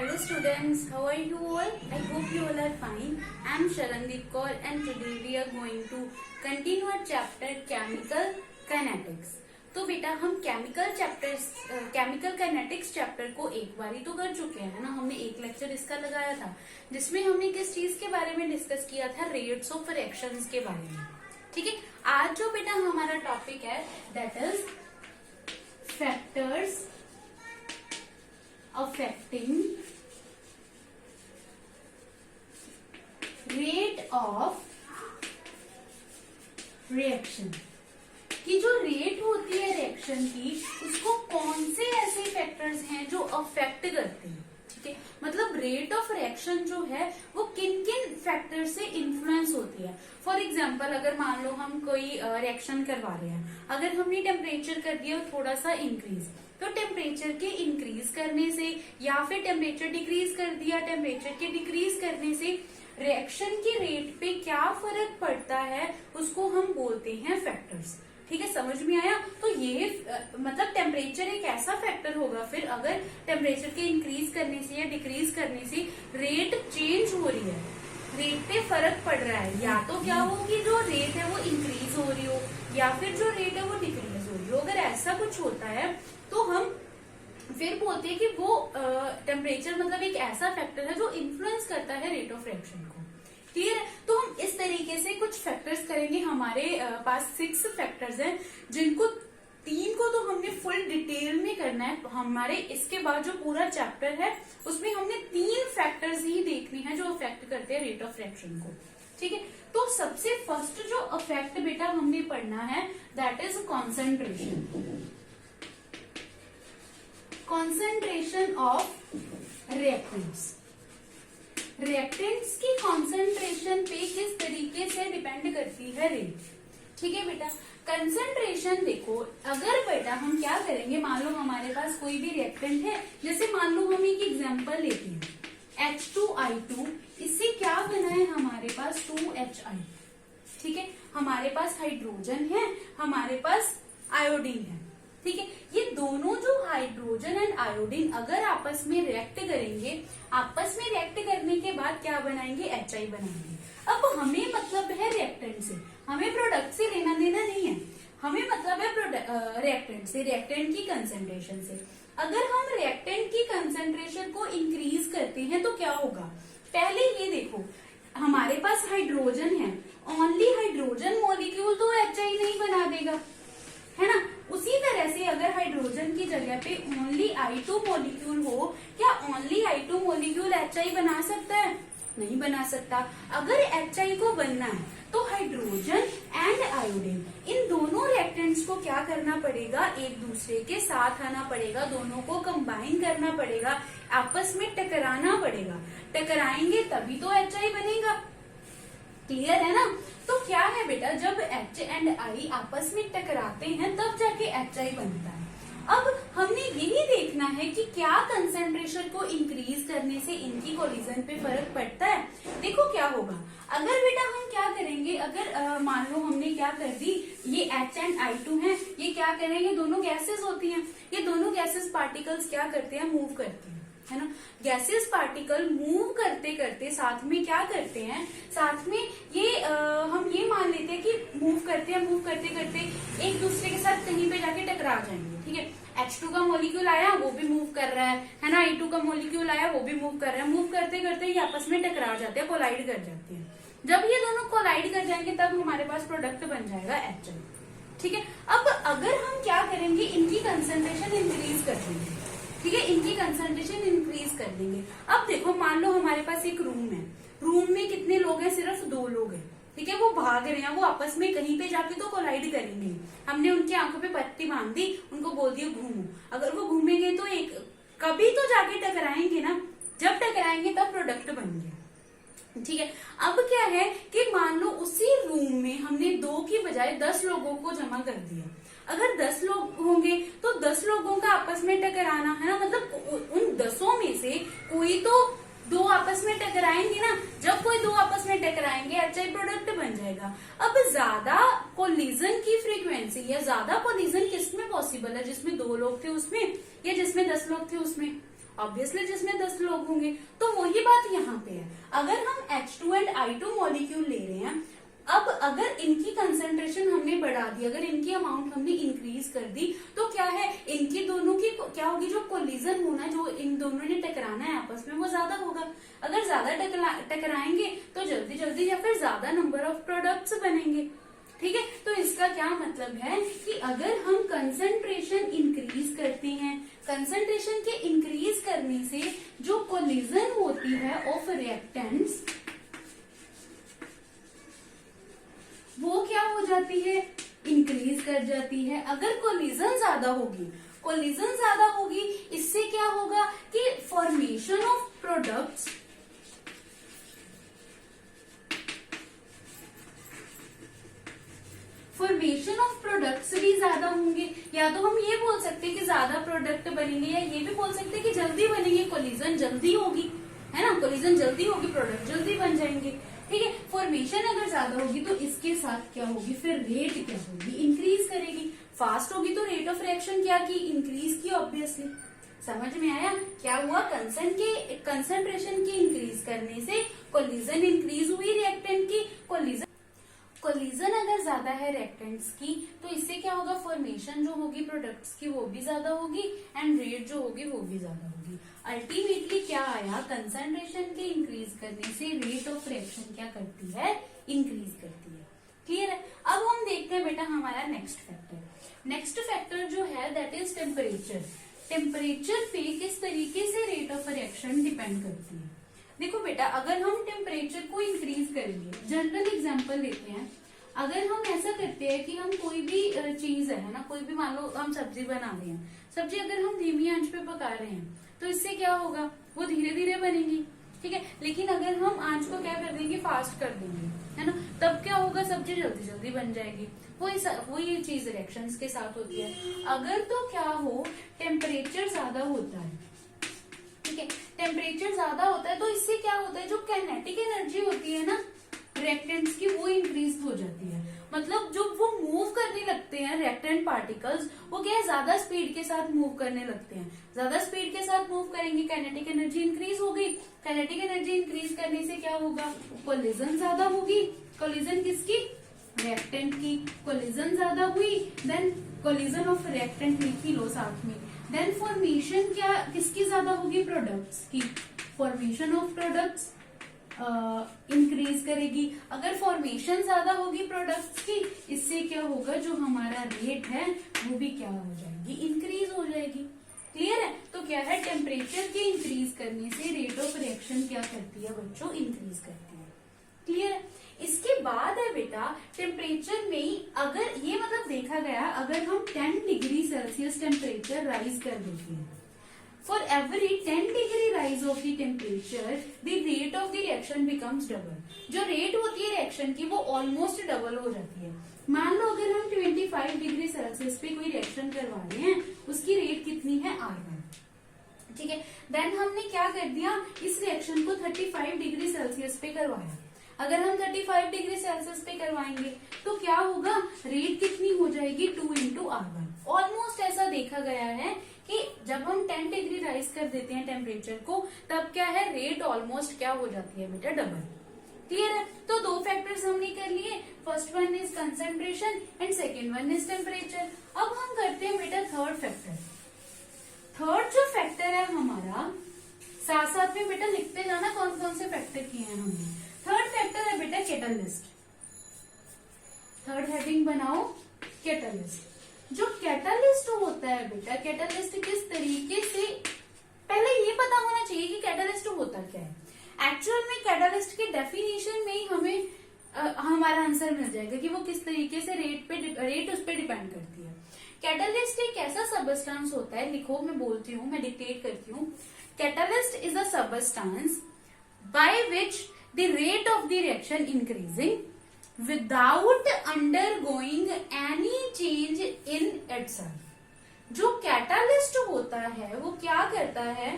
Hello students, how are you all? I hope you all are fine. I am Sharandeep Kaur and today we are going to continue our chapter Chemical Kinetics. तो बेटा हम chemical kinetics chapter को एक बार ही तो कर चुके हैं ना। हमने एक लेक्चर इसका लगाया था जिसमें हमने किस चीज के बारे में डिस्कस किया था, रेट्स ऑफ रिएक्शंस के बारे में। ठीक है, आज जो बेटा हमारा टॉपिक है that is factors affecting rate of reaction की। जो रेट होती है रिएक्शन की, उसको कौन से ऐसे फैक्टर्स हैं जो अफेक्ट करते हैं। ठीक है, मतलब रेट ऑफ रिएक्शन जो है वो किन किन फैक्टर से इन्फ्लुएंस होती है। फॉर एग्जाम्पल, अगर मान लो हम कोई रिएक्शन करवा रहे हैं, अगर हमने टेम्परेचर कर दिया थोड़ा सा इंक्रीज, तो टेम्परेचर के इंक्रीज करने से या फिर टेम्परेचर डिक्रीज कर दिया, टेम्परेचर के डिक्रीज करने से रिएक्शन की रेट पे क्या फर्क पड़ता है, उसको हम बोलते हैं फैक्टर्स। ठीक है, समझ में आया। तो ये मतलब टेम्परेचर एक ऐसा फैक्टर होगा फिर, अगर टेम्परेचर के इंक्रीज करने से या डिक्रीज करने से रेट चेंज हो रही है, रेट पे फर्क पड़ रहा है, या तो क्या हो कि जो रेट है वो इंक्रीज हो रही हो या फिर जो रेट है वो डिक्रीज हो रही हो। अगर ऐसा कुछ होता है तो हम फिर बोलते हैं कि वो टेम्परेचर मतलब एक ऐसा फैक्टर है जो इन्फ्लुएंस करता है रेट ऑफ रिएक्शन को। क्लियर है। तो हम इस तरीके से कुछ फैक्टर्स करेंगे। हमारे पास 6 फैक्टर्स हैं, जिनको 3 को तो हमने फुल डिटेल में करना है। हमारे इसके बाद जो पूरा चैप्टर है उसमें हमने 3 फैक्टर्स ही देखने हैं जो अफेक्ट करते हैं रेट ऑफ रिएक्शन को। ठीक है, तो सबसे फर्स्ट जो अफेक्ट बेटा हमने पढ़ना है that is concentration. Concentration of reactants. Reactants की कॉन्सेंट्रेशन पे किस तरीके से डिपेंड करती है रेट। ठीक है बेटा, कंसेंट्रेशन देखो, अगर बेटा हम क्या करेंगे, मान लो हमारे पास कोई भी रिएक्टेंट है, जैसे मान लो हम एक एग्जांपल लेते हैं H2I2, इससे क्या बना है हमारे पास 2HI। ठीक है, हमारे पास हाइड्रोजन है, हमारे पास आयोडीन है। ठीक है, ये दोनों जो हाइड्रोजन एंड आयोडीन अगर आपस में रिएक्ट करेंगे, आपस में रिएक्ट करने के बाद क्या बनाएंगे, HI बनाएंगे। अब हमें मतलब है रिएक्टेंट से, हमें प्रोडक्ट से लेना देना नहीं है, हमें मतलब है रिएक्टेंट से, रिएक्टेंट की कंसेंट्रेशन से। अगर हम रिएक्टेंट की कंसेंट्रेशन को इंक्रीज करते हैं तो क्या होगा, पहले ये देखो हमारे पास हाइड्रोजन है, ओनली हाइड्रोजन मॉलिक्यूल तो HI नहीं बना देगा, है ना। उसी तरह से अगर हाइड्रोजन की जगह पे ओनली I2 मॉलिक्यूल हो, क्या ओनली I2 मॉलिक्यूल HI बना सकता है, नहीं बना सकता। अगर HI को बनना है तो हाइड्रोजन एंड आयोडीन इन दोनों रिएक्टेंट्स को क्या करना पड़ेगा, एक दूसरे के साथ आना पड़ेगा, दोनों को कंबाइन करना पड़ेगा, आपस में टकराना पड़ेगा। टकराएंगे तभी तो HI बनेगा। क्लियर है ना। तो क्या है बेटा, जब H एंड I आपस में टकराते हैं तब जाके HI बनता है। अब हमने यही देखना है कि क्या कंसेंट्रेशन को इंक्रीज करने से इनकी कोलिजन पे फर्क पड़ता है। देखो क्या होगा, अगर बेटा हम क्या करेंगे, अगर मान लो हमने क्या कर दी, ये H एंड I2 है, ये क्या करेंगे, दोनों गैसेस होती हैं, ये दोनों गैसेस पार्टिकल्स क्या करते हैं, मूव करते हैं, है ना। गैसेस पार्टिकल मूव करते करते साथ में क्या करते हैं, साथ में ये हम ये मान लेते हैं कि मूव करते हैं, मूव करते करते एक दूसरे के साथ कहीं पे जाके टकरा जाएंगे। ठीक है, H2 का मॉलिक्यूल आया वो भी मूव कर रहा है ना, I2 का मॉलिक्यूल आया वो भी मूव कर रहा है, मूव करते करते ये आपस में टकरा जाते हैं, कोलाइड कर जाते हैं। जब ये दोनों कोलाइड कर जाएंगे तब हमारे पास प्रोडक्ट बन जाएगा HI। ठीक है, अब अगर हम क्या करेंगे, इनकी कंसेंट्रेशन इंक्रीज कर देंगे। ठीक है, इनकी कंसेंट्रेशन इंक्रीज कर देंगे। अब देखो मान लो हमारे पास एक रूम है, रूम में कितने लोग हैं, सिर्फ 2 लोग हैं। ठीक है, वो भाग रहे हैं, वो आपस में कहीं पे जाके तो कोलाइड करेंगे। हमने उनकी आंखों पे पट्टी बांध दी, उनको बोल दिया घूमो, अगर वो घूमेंगे तो एक कभी तो जाके टकराएंगे ना, जब टकराएंगे तब प्रोडक्ट बन गया। ठीक है, अब क्या है कि मान लो उसी रूम में हमने 2 की बजाय 10 लोगों को जमा कर दिया। अगर 10 लोग होंगे तो 10 लोगों का आपस में टकराना है ना, मतलब उन 10 में से कोई तो 2 आपस में टकराएंगे ना, जब कोई 2 आपस में टकराएंगे HI प्रोडक्ट बन जाएगा। अब ज्यादा कोलिजन की फ्रीक्वेंसी या ज्यादा कोलिजन किसमें पॉसिबल है, जिसमें 2 लोग थे उसमें या जिसमें 10 लोग थे उसमें, ऑब्वियसली जिसमें 10 लोग होंगे। तो वही बात यहाँ पे है, अगर हम H2 एंड I2 मॉलिक्यूल ले रहे हैं, अब अगर इनकी कंसेंट्रेशन हमने बढ़ा दी, अगर इनकी अमाउंट हमने इंक्रीज कर दी, तो क्या है, इनकी दोनों की क्या होगी, जो कोलिजन होना, जो इन दोनों ने टकराना है आपस में, वो ज्यादा होगा। अगर ज्यादा टकराएंगे तो जल्दी जल्दी या फिर ज्यादा नंबर ऑफ प्रोडक्ट्स बनेंगे। ठीक है, तो इसका क्या मतलब है कि अगर हम कंसंट्रेशन इंक्रीज करते हैं, कंसंट्रेशन के इंक्रीज करने से जो कोलिजन होती है ऑफ रिएक्टेंट्स, वो क्या हो जाती है, इंक्रीज कर जाती है। अगर कोलिजन ज्यादा होगी, कोलिजन ज्यादा होगी, इससे क्या होगा कि formation of products, formation of products भी ज्यादा होंगे। या तो हम ये बोल सकते हैं कि ज्यादा प्रोडक्ट बनेंगे, या ये भी बोल सकते हैं कि जल्दी बनेंगे, कोलिजन जल्दी होगी, है ना, कोलिजन जल्दी होगी, प्रोडक्ट जल्दी बन जाएंगे। ठीक है, फॉर्मेशन अगर ज्यादा होगी तो इसके साथ क्या होगी, फिर रेट क्या होगी, इंक्रीज करेगी। फास्ट होगी तो रेट ऑफ रिएक्शन क्या की, इंक्रीज की, ऑब्वियसली। समझ में आया क्या हुआ, कंसंट्रेशन की इंक्रीज करने से कोलिजन इंक्रीज हुई रिएक्टेंट की, कोलिजन अगर ज्यादा है रिएक्टेंट्स की, तो इससे क्या होगा, फॉर्मेशन जो होगी प्रोडक्ट्स की वो भी ज्यादा होगी, एंड रेट जो होगी वो भी ज्यादा होगी। अल्टीमेटली क्या आया, कंसंट्रेशन के इंक्रीज करने से रेट ऑफ रिएक्शन क्या करती है, इंक्रीज करती है। क्लियर है। अब हम देखते हैं बेटा हमारा नेक्स्ट फैक्टर। नेक्स्ट फैक्टर जो है दैट इज टेम्परेचर। टेम्परेचर पे किस तरीके से रेट ऑफ रिएक्शन डिपेंड करती है। देखो बेटा, अगर हम टेम्परेचर को इंक्रीज करेंगे, जनरल एग्जांपल लेते हैं, अगर हम ऐसा करते हैं कि हम कोई भी चीज है ना, कोई भी मान लो हम सब्जी बना रहे हैं, सब्जी अगर हम धीमी आंच पे पका रहे हैं तो इससे क्या होगा, वो धीरे धीरे बनेगी। ठीक है, लेकिन अगर हम आंच को क्या कर देंगे, फास्ट कर देंगे, है ना, तब क्या होगा, सब्जी जल्दी जल्दी बन जाएगी। वही चीज रिएक्शंस के साथ होती है। अगर तो क्या हो, टेम्परेचर ज्यादा होता है, ठीक है, टेम्परेचर ज्यादा होता है तो इससे क्या होता है, जो काइनेटिक एनर्जी होती है ना रिएक्टेंट्स की, वो इंक्रीज हो जाती है। मतलब जो वो मूव करने लगते हैं रिएक्टेंट पार्टिकल्स, वो क्या है, ज्यादा स्पीड के साथ मूव करने लगते हैं। ज्यादा स्पीड के साथ मूव करेंगे, काइनेटिक एनर्जी इंक्रीज हो गई। काइनेटिक एनर्जी इंक्रीज करने से क्या होगा, कोलिजन ज्यादा होगी। कोलिजन किसकी, रिएक्टेंट की। कोलिजन ज्यादा हुई, देन कोलिजन ऑफ रिएक्टेंट लिखी लो साथ में। देन फॉर्मेशन क्या किसकी ज्यादा होगी, प्रोडक्ट्स की। फॉर्मेशन ऑफ प्रोडक्ट्स इंक्रीज करेगी। अगर फॉर्मेशन ज्यादा होगी प्रोडक्ट्स की, इससे क्या होगा, जो हमारा रेट है वो भी क्या हो जाएगी, इंक्रीज हो जाएगी। क्लियर है। तो क्या है, टेम्परेचर के इंक्रीज करने से रेट ऑफ रिएक्शन क्या करती है बच्चों, इंक्रीज करती है। क्लियर है। इसके बाद है बेटा, टेम्परेचर में ही अगर ये मतलब देखा गया, अगर हम 10 डिग्री सेल्सियस टेम्परेचर राइज कर देते हैं, for every 10 degree rise of the temperature, the rate of the reaction becomes double. जो रेट होती है रिएक्शन की वो ऑलमोस्ट डबल हो जाती है। मान लो अगर हम 25 डिग्री सेल्सियस पे कोई रिएक्शन करवा रहे हैं, उसकी रेट कितनी है, R1। ठीक है, देन हमने क्या कर दिया, इस रिएक्शन को 35 डिग्री सेल्सियस पे करवाया। अगर हम 35 डिग्री सेल्सियस पे करवाएंगे तो क्या होगा, रेट कितनी हो जाएगी, 2 into R1। ऑलमोस्ट ऐसा देखा गया है कि जब हम 10 डिग्री राइज कर देते हैं टेम्परेचर को, तब क्या है, रेट ऑलमोस्ट क्या हो जाती है बेटा, डबल। क्लियर है। तो दो फैक्टर्स हमने कर लिए, first one is concentration and second one is temperature. अब हम करते हैं बेटा थर्ड फैक्टर। थर्ड जो फैक्टर है हमारा, साथ साथ में बेटा लिखते जाना कौन कौन से फैक्टर किए हैं हमने। थर्ड फैक्टर है बेटा कैटलिस्ट। थर्ड हेडिंग बनाओ, कैटलिस्ट। जो कैटलिस्ट होता है बेटा, कैटलिस्ट किस तरीके से, पहले ये पता होना चाहिए कि कैटलिस्ट होता क्या है। एक्चुअल में कैटलिस्ट की डेफिनेशन में ही हमें हमारा आंसर मिल जाएगा कि वो किस तरीके से रेट उस पर डिपेंड करती है। कैटलिस्ट एक ऐसा सबस्टांस होता है, लिखो मैं बोलती हूँ, मैं डिक्टेट करती हूँ। Catalyst is a substance by which the rate of the reaction increasing without undergoing any change in itself। जो कैटालिस्ट होता है वो क्या करता है,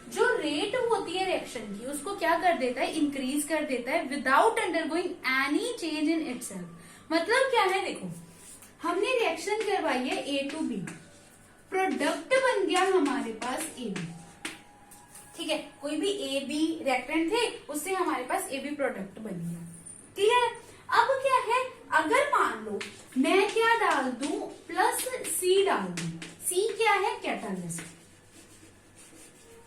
जो रेट होती है रिएक्शन की उसको क्या कर देता है, इंक्रीज कर देता है without undergoing any change in itself. मतलब क्या है, देखो हमने रिएक्शन करवाई है A to B, प्रोडक्ट बन गया हमारे पास AB। ठीक है, कोई भी ए बी रिएक्टेंट थे, उससे हमारे पास ए बी प्रोडक्ट बन गया। क्लियर? अब क्या है, अगर मान लो मैं क्या डाल दूं, प्लस सी डाल दूं, सी क्या है, कैटालिस्ट।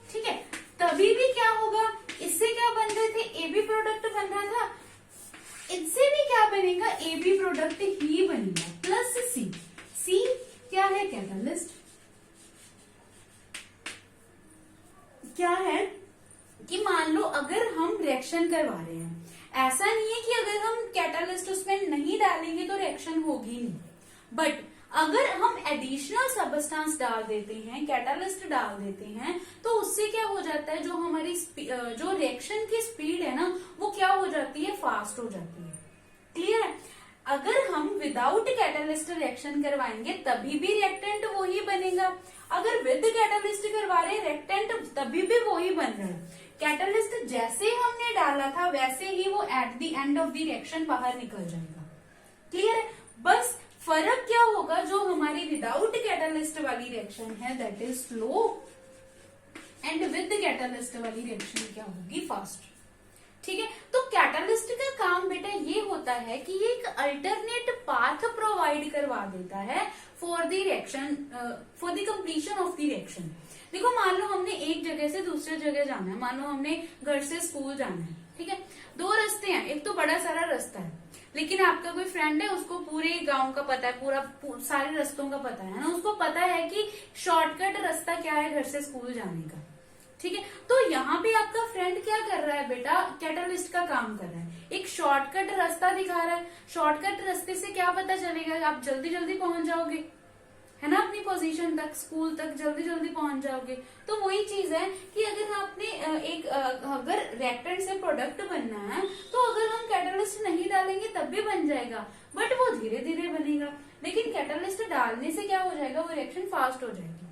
ठीक है, तभी भी क्या होगा, इससे क्या बन रहे थे, ए बी प्रोडक्ट बन रहा था, इससे भी क्या बनेगा, ए बी प्रोडक्ट ही बनेगा, प्लस सी। सी क्या है, कैटालिस्ट। क्या है कि मान लो अगर हम रिएक्शन करवा रहे हैं, ऐसा नहीं है कि अगर हम कैटालिस्ट उसमें नहीं डालेंगे तो रिएक्शन होगी नहीं, बट अगर हम एडिशनल सबस्टेंस डाल देते हैं, कैटालिस्ट डाल देते हैं, तो उससे क्या हो जाता है, जो हमारी जो रिएक्शन की स्पीड है ना, वो क्या हो जाती है, फास्ट हो जाती है। क्लियर है? अगर हम विदाउट कैटालिस्ट रिएक्शन करवाएंगे तभी भी रिएक्टेंट वही बनेगा, अगर विद कैटालिस्ट करवा रहे रिएक्टेंट तभी भी वही बन रहा है। कैटालिस्ट जैसे हमने डाला था वैसे ही वो at the end of the reaction बाहर निकल जाएगा। क्लियर है? बस फर्क क्या होगा, जो हमारी विदाउट कैटालिस्ट वाली रिएक्शन है that is slow, and with catalyst वाली रिएक्शन क्या होगी, फास्ट। ठीक है, तो कैटालिस्ट का काम बेटा ये होता है कि ये एक अल्टरनेट पाथ प्रोवाइड करवा देता है for the reaction, for the completion of the reaction. देखो, मान लो हमने एक जगह से दूसरे जगह जाना है, मान लो हमने घर से स्कूल जाना है, ठीक है, दो रास्ते हैं, एक तो बड़ा सारा रास्ता है, लेकिन आपका कोई फ्रेंड है, उसको पूरे गांव का पता है, पूरा सारे रास्तों का पता है ना, उसको पता है कि शॉर्टकट रास्ता क्या है घर से स्कूल जाने का। ठीक है, तो यहाँ पे आपका फ्रेंड क्या कर रहा है बेटा, कैटालिस्ट का काम कर रहा है, एक शॉर्टकट रास्ता दिखा रहा है। शॉर्टकट रास्ते से क्या पता चलेगा, आप जल्दी जल्दी पहुंच जाओगे, है ना, अपनी पोजीशन तक, स्कूल तक जल्दी जल्दी पहुंच जाओगे। तो वही चीज है कि अगर आपने अगर रिएक्टेंट से प्रोडक्ट बनना है, तो अगर हम कैटालिस्ट नहीं डालेंगे तब भी बन जाएगा, बट वो धीरे धीरे बनेगा, लेकिन कैटालिस्ट डालने से क्या हो जाएगा, वो रिएक्शन फास्ट हो जाएगी।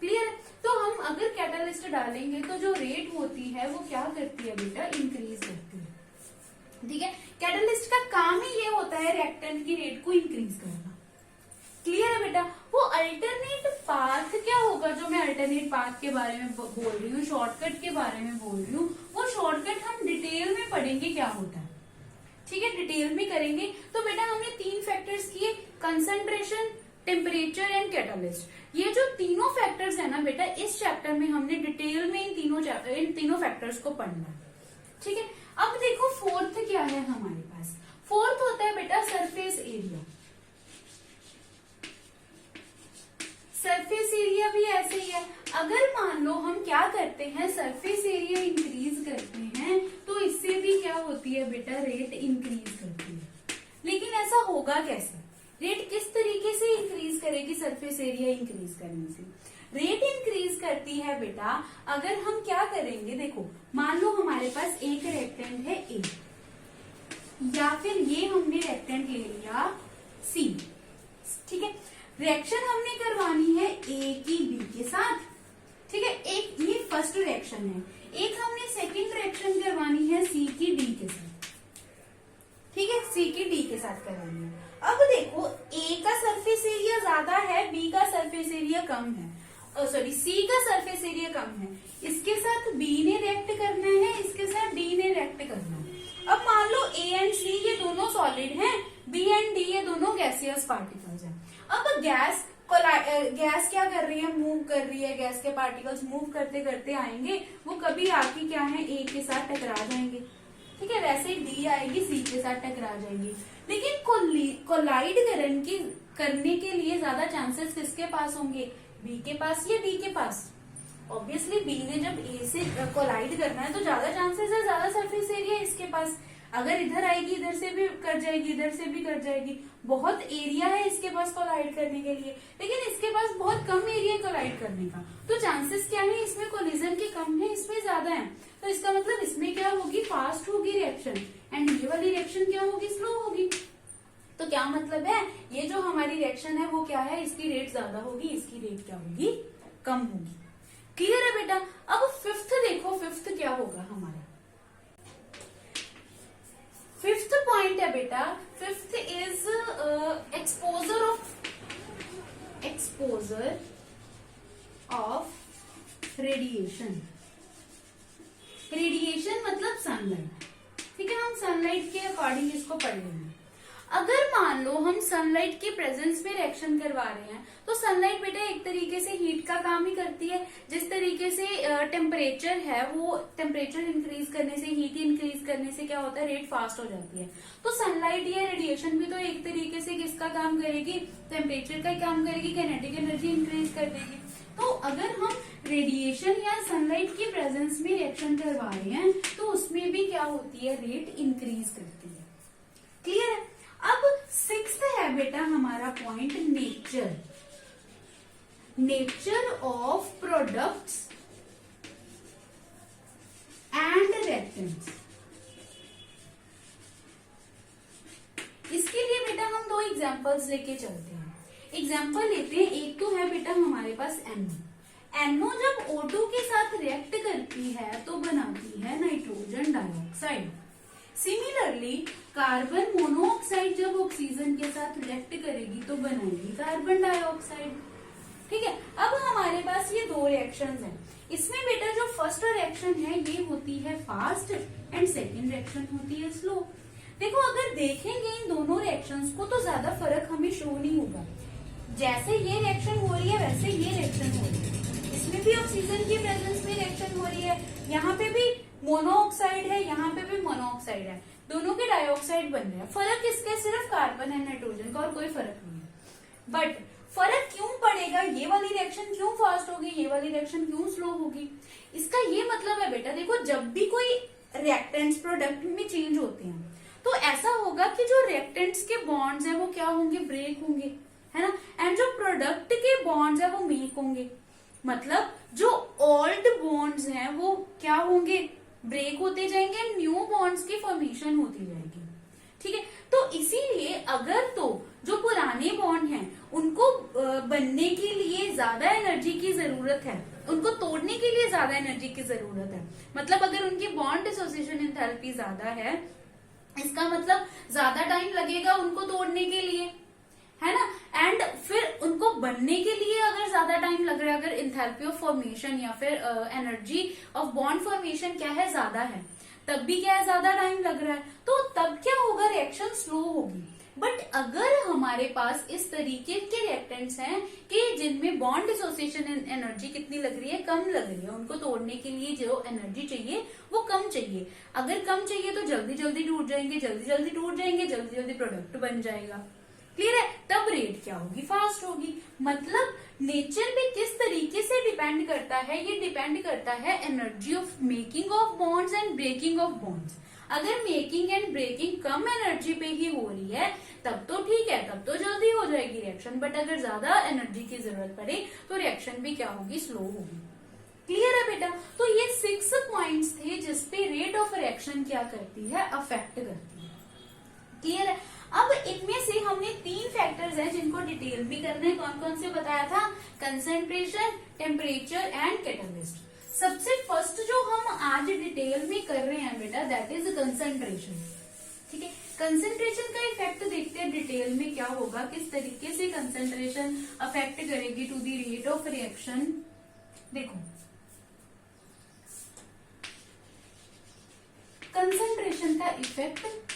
क्लियर? तो हम अगर कैटालिस्ट डालेंगे तो जो रेट होती है वो क्या करती है बेटा, इंक्रीज करती है। ठीक है, कैटालिस्ट का काम ही ये होता है रिएक्टेंट की रेट को इंक्रीज करना। क्लियर है बेटा? वो अल्टरनेट पाथ क्या होगा, जो मैं अल्टरनेट पाथ के बारे में बोल रही हूँ, शॉर्टकट के बारे में बोल रही हूँ, वो शॉर्टकट हम डिटेल में पढ़ेंगे क्या होता है। ठीक है, डिटेल में करेंगे। तो बेटा हमने 3 फैक्टर्स किए, कंसंट्रेशन, टेम्परेचर एंड कैटालिस्ट। ये जो तीनों फैक्टर्स है ना बेटा, इस चैप्टर में हमने डिटेल में इन तीनों फैक्टर्स को पढ़ना है। ठीक है, अब देखो फोर्थ क्या है हमारे पास, फोर्थ होता है बेटा सरफेस एरिया। सरफेस एरिया भी ऐसे ही है, अगर मान लो हम क्या करते हैं, सरफेस एरिया इंक्रीज करते हैं, तो इससे भी क्या होती है बेटा, रेट इंक्रीज करती है। लेकिन ऐसा होगा कैसे, रेट किस तरीके से इंक्रीज करेगी सरफेस एरिया इंक्रीज करने से? रेट इंक्रीज करती है बेटा, अगर हम क्या करेंगे, देखो मान लो हमारे पास एक रिएक्टेंट है ए, या फिर ये हमने रिएक्टेंट ले लिया सी। ठीक है, रिएक्शन हमने करवानी है ए की बी के साथ। ठीक है, एक ये फर्स्ट रिएक्शन है, एक हमने सेकंड रिएक्शन करवानी है सी की डी के साथ। ठीक है, सी की डी के साथ करवानी है। अब देखो, ए का सरफेस एरिया ज्यादा है, बी का सरफेस एरिया कम है, सॉरी सी का सरफेस एरिया कम है, इसके साथ बी ने रिएक्ट करना है, इसके साथ डी ने रिएक्ट करना है। अब मान लो ए एंड सी ये दोनों सॉलिड हैं, बी एंड डी ये दोनों गैसियस पार्टिकल्स हैं। अब गैस क्या कर रही है, मूव कर रही है, गैस के पार्टिकल्स मूव करते करते आएंगे, वो कभी आके क्या है, ए के साथ टकरा जाएंगे। ठीक है, वैसे ही डी आएगी सी के साथ टकरा जाएगी। लेकिन कोलाइड करने के लिए ज्यादा चांसेस किसके पास होंगे, बी के पास या डी के पास? ऑब्वियसली बी ने जब ए से कोलाइड करना है तो ज्यादा चांसेस है, ज्यादा सरफेस एरिया इसके पास। अगर इधर आएगी इधर से भी कर जाएगी, इधर से भी कर जाएगी, बहुत एरिया है इसके पास कोलाइड करने के लिए, लेकिन इसके पास बहुत कम एरिया है कोलाइड करने का। तो चांसेस क्या है, इसमें कोलिजन के कम है, इसमें ज्यादा है। तो इसका मतलब इसमें क्या होगी, फास्ट होगी रिएक्शन, एंड ये वाली रिएक्शन क्या होगी, स्लो होगी। तो क्या मतलब है, ये जो हमारी रिएक्शन है वो क्या है, इसकी रेट ज्यादा होगी, इसकी रेट क्या होगी, कम होगी। क्लियर है बेटा? अब फिफ्थ देखो, फिफ्थ क्या होगा हमारा, फिफ्थ पॉइंट है बेटा, fifth is exposure of radiation. Radiation मतलब सनलाइट, ठीक है, हम सनलाइट के अकॉर्डिंग इसको पढ़ लेंगे। अगर मान लो हम सनलाइट के प्रेजेंस में रिएक्शन करवा रहे हैं, तो सनलाइट बेटा एक तरीके से हीट का काम ही करती है। जिस तरीके से टेम्परेचर है, वो टेम्परेचर इंक्रीज करने से, हीट इंक्रीज करने से क्या होता है, रेट फास्ट हो जाती है। तो सनलाइट या रेडिएशन भी तो एक तरीके से किसका काम करेगी, टेम्परेचर का काम करेगी, काइनेटिक एनर्जी इंक्रीज कर देगी। तो अगर हम रेडिएशन या सनलाइट के प्रेजेंस में रिएक्शन करवा रहे हैं, तो उसमें भी क्या होती है, रेट इंक्रीज करती है। क्लियर है। अब सिक्स्थ है बेटा हमारा point, nature. Nature of products and reactants. इसके लिए बेटा हम दो एग्जांपल्स लेके चलते हैं। एग्जाम्पल लेते हैं, एक तो है बेटा हमारे पास NO। NO जब O2 के साथ रिएक्ट करती है तो बनाती है nitrogen dioxide. Similarly carbon monoxide जब ऑक्सीजन के साथ रिएक्ट करेगी तो बनाएगी कार्बन डाइऑक्साइड। ठीक है। अब हमारे पास ये दो रिएक्शंस हैं। इसमें बेटा जो फर्स्ट रिएक्शन है ये होती है फास्ट एंड सेकेंड रिएक्शन होती है स्लो। देखो अगर देखेंगे इन दोनों रिएक्शंस को तो ज्यादा फर्क हमें शो नहीं होगा। जैसे ये रिएक्शन हो रही है वैसे ये रिएक्शन हो रही है। इसमें भी ऑक्सीजन की प्रेजेंस में रिएक्शन हो रही है, यहाँ पे भी मोनोऑक्साइड है, यहाँ पे भी मोनोऑक्साइड है, दोनों के डाइऑक्साइड बन रहे हैं। फर्क इसके सिर्फ कार्बन एंड नाइट्रोजन का और कोई फर्क नहीं है। बट फर्क क्यों पड़ेगा, ये वाली रिएक्शन क्यों फास्ट होगी, ये वाली रिएक्शन क्यों स्लो होगी, इसका ये मतलब है बेटा देखो जब भी कोई रिएक्टेंट्स प्रोडक्ट में चेंज होते हैं तो ऐसा होगा कि जो रिएक्टेंट्स के बॉन्ड्स है वो क्या होंगे, ब्रेक होंगे, है ना, एंड जो प्रोडक्ट के बॉन्ड्स है वो मेक होंगे। मतलब जो ओल्ड बॉन्ड्स हैं वो क्या होंगे, ब्रेक होते जाएंगे, न्यू बॉन्ड्स की फॉर्मेशन होती जाएगी। ठीक है। तो इसीलिए अगर तो जो पुराने बॉन्ड हैं उनको बनने के लिए ज्यादा एनर्जी की जरूरत है, उनको तोड़ने के लिए ज्यादा एनर्जी की जरूरत है। मतलब अगर उनकी बॉन्ड डिसोसिएशन एंथैल्पी ज्यादा है, इसका मतलब ज्यादा टाइम लगेगा उनको तोड़ने के लिए, है ना, एंड फिर उनको बनने के लिए अगर ज्यादा टाइम लग रहा है, अगर एंथैल्पी ऑफ फॉर्मेशन या फिर एनर्जी ऑफ बॉन्ड फॉर्मेशन क्या है, ज्यादा है, तब भी क्या है, ज्यादा टाइम लग रहा है, तो तब क्या होगा, रिएक्शन स्लो होगी। बट अगर हमारे पास इस तरीके के रिएक्टेंट्स हैं कि जिनमें बॉन्ड डिसोसिएशन एनर्जी कितनी लग रही है, कम लग रही है, उनको तोड़ने के लिए जो एनर्जी चाहिए वो कम चाहिए, अगर कम चाहिए तो जल्दी जल्दी टूट जाएंगे, जल्दी जल्दी टूट जाएंगे, जल्दी जल्दी प्रोडक्ट बन जाएगा। क्लियर है। तब रेट क्या होगी, फास्ट होगी। मतलब नेचर भी किस तरीके से डिपेंड करता है, ये डिपेंड करता है energy of making of bonds and breaking of bonds. अगर मेकिंग एंड ब्रेकिंग कम एनर्जी पे ही हो रही है तब तो ठीक है, तब तो जल्दी हो जाएगी रिएक्शन। बट अगर ज्यादा एनर्जी की जरूरत पड़े तो रिएक्शन भी क्या होगी, स्लो होगी। क्लियर है बेटा। तो ये 6 पॉइंट्स थे जिसपे रेट ऑफ रिएक्शन क्या करती है, अफेक्ट करती है। क्लियर है। अब इनमें से हमने 3 फैक्टर्स हैं जिनको डिटेल भी करने, कौन कौन से बताया था, कंसंट्रेशन, टेम्परेचर एंड कैटलिस्ट। सबसे फर्स्ट जो हम आज डिटेल में कर रहे हैं बेटा दैट इज कंसंट्रेशन। ठीक है। कंसंट्रेशन का इफेक्ट देखते हैं डिटेल में क्या होगा, किस तरीके से कंसंट्रेशन अफेक्ट करेगी to the rate of reaction. देखो कंसंट्रेशन का इफेक्ट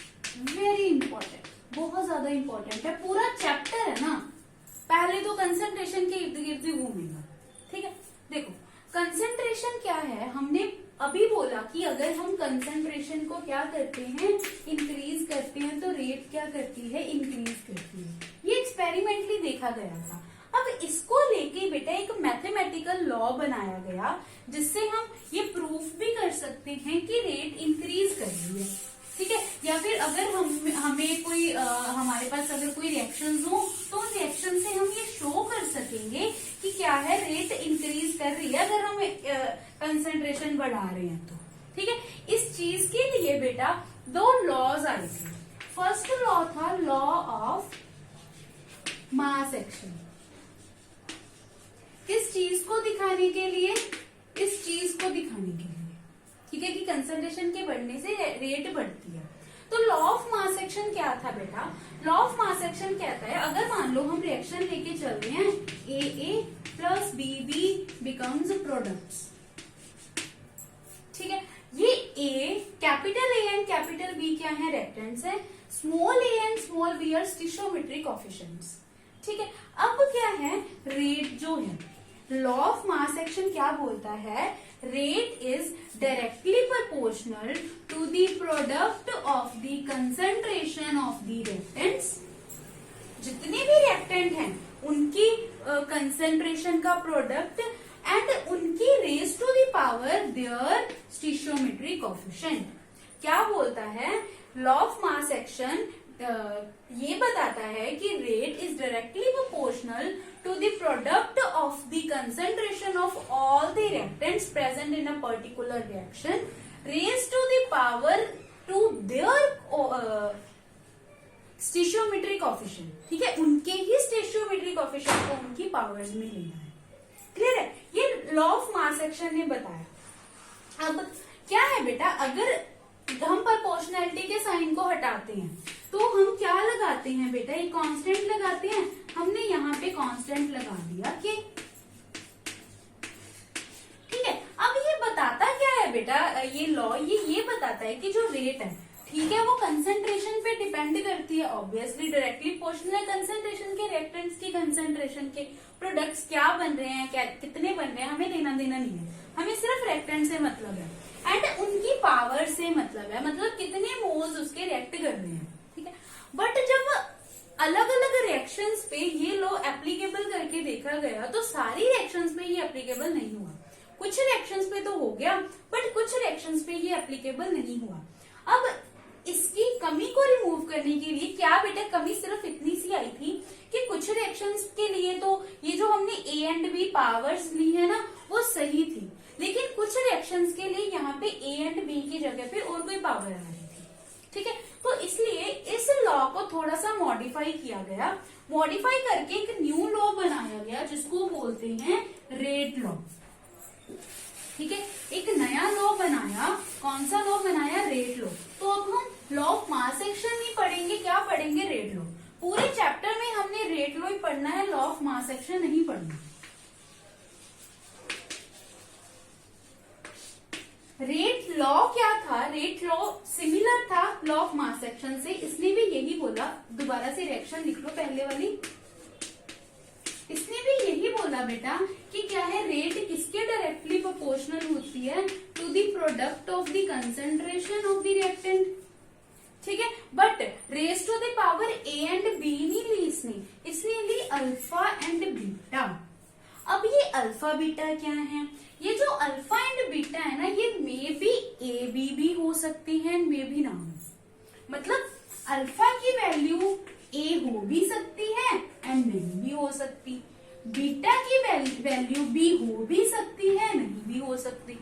वेरी इंपॉर्टेंट, बहुत ज्यादा इंपॉर्टेंट है। पूरा चैप्टर है ना, पहले तो कंसंट्रेशन के इर्द गिर्द ही घूमेगा। ठीक है। देखो कंसंट्रेशन क्या है, हमने अभी बोला कि अगर हम कंसंट्रेशन को क्या करते हैं, इंक्रीज करते हैं, तो रेट क्या करती है, इंक्रीज करती है। ये एक्सपेरिमेंटली देखा गया था। अब इसको लेके बेटा एक मैथमेटिकल लॉ बनाया गया जिससे हम ये प्रूफ भी कर सकते हैं कि रेट इंक्रीज कर रही है। ठीक है। या फिर अगर हमें कोई हमारे पास अगर कोई रिएक्शंस हो तो उन रिएक्शन से हम ये शो कर सकेंगे कि क्या है, रेट इंक्रीज कर रही है अगर हम कंसंट्रेशन बढ़ा रहे हैं तो। ठीक है। इस चीज के लिए बेटा 2 लॉज आए थे। फर्स्ट लॉ था लॉ ऑफ मास एक्शन। किस चीज को दिखाने के लिए, इस चीज को दिखाने के लिए, ठीक है, कि कंसंट्रेशन के बढ़ने से रेट बढ़ती है। तो लॉ ऑफ मास एक्शन क्या था बेटा, लॉ ऑफ मास एक्शन कहता है अगर मान लो हम रिएक्शन लेके चल रहे हैं, AA plus BB becomes products. ठीक है। ये capital A and capital B क्या है, रिएक्टेंट्स है, small A and small B are stoichiometric coefficients. ठीक है, अब क्या है, रेट जो है, लॉ ऑफ मास एक्शन क्या बोलता है, rate is directly proportional to the product of the concentration of the reactants. जितने भी रिएक्टेंट हैं उनकी कंसंट्रेशन का प्रोडक्ट एंड उनकी raise to the power their stoichiometric coefficient. क्या बोलता है, लॉ ऑफ मास एक्शन ये बताता है कि rate is directly proportional to the product of the concentration of all the reactants present in a particular reaction raise to the power to their stoichiometric coefficient. ठीक है, उनके ही स्टिशियोमेट्रिक coefficient को उनकी powers में लेना है। क्लियर है, ये लॉ ऑफ मास एक्शन ने बताया। अब क्या है बेटा, अगर हम प्रोपोर्शनैलिटी के साइन को हटाते हैं तो हम क्या लगाते हैं बेटा, एक कांस्टेंट लगाते हैं। हमने यहाँ पे कांस्टेंट लगा दिया कि, ठीक है। अब ये बताता क्या है बेटा, ये लॉ ये बताता है कि जो रेट है, ठीक है, वो कंसंट्रेशन पे डिपेंड करती है। ऑब्वियसली डायरेक्टली प्रोपोर्शनल है कंसंट्रेशन के, रिएक्टेंट्स की कंसंट्रेशन के। प्रोडक्ट्स क्या बन रहे हैं, क्या कितने बन रहे हैं, हमें लेना देना नहीं है, हमें सिर्फ रिएक्टेंट से मतलब है एंड उनकी पावर से मतलब है, मतलब कितने मोल्स उसके रिएक्ट कर रहे हैं। ठीक है, बट जब अलग अलग रिएक्शंस पे ये लॉ एप्लीकेबल करके देखा गया तो सारी रिएक्शंस पे ये एप्लीकेबल नहीं हुआ। कुछ रिएक्शंस पे तो हो गया बट कुछ रिएक्शंस पे ये एप्लीकेबल नहीं हुआ। अब इसकी कमी को रिमूव करने के लिए क्या बेटा, कमी सिर्फ इतनी सी आई थी कि कुछ रिएक्शंस के लिए तो ये जो हमने ए एंड बी पावर्स ली है ना वो सही थी, लेकिन कुछ रिएक्शंस के लिए यहाँ पे ए एंड बी की जगह पे और कोई पावर आ रही थी। ठीक है, तो इसलिए इस लॉ को थोड़ा सा मॉडिफाई किया गया। मॉडिफाई करके एक न्यू लॉ बनाया गया जिसको बोलते हैं रेट लॉ। ठीक है, एक नया लॉ बनाया। कौन सा लॉ बनाया, रेट लॉ। तो अब हम लॉ ऑफ मास एक्शन नहीं पढ़ेंगे, क्या पढ़ेंगे, रेट लॉ। पूरे चैप्टर में हमने रेट लॉ ही पढ़ना है, लॉ ऑफ मास एक्शन नहीं पढ़ना। रेट लॉ क्या था, रेट लॉ सिमिलर था लॉ ऑफ मास एक्शन से। इसने भी यही बोला, दोबारा से रिएक्शन लिख लो पहले वाली। इसने भी यही बोला बेटा कि क्या है, रेट किसके डायरेक्टली प्रोपोर्शनल होती है, to the product of the concentration of the reactant. ठीक है, but raise to the power A and B नहीं ली इसने ली अल्फा एंड बीटा। अब ये अल्फा बीटा क्या है, ये जो अल्फा एंड बीटा है ना, ये मे बी ए बी भी हो सकती है, मे बी ना हो। मतलब अल्फा की वैल्यू ए हो भी सकती है एंड नहीं भी हो सकती, बीटा की वैल्यू बी हो भी सकती है, नहीं भी हो सकती।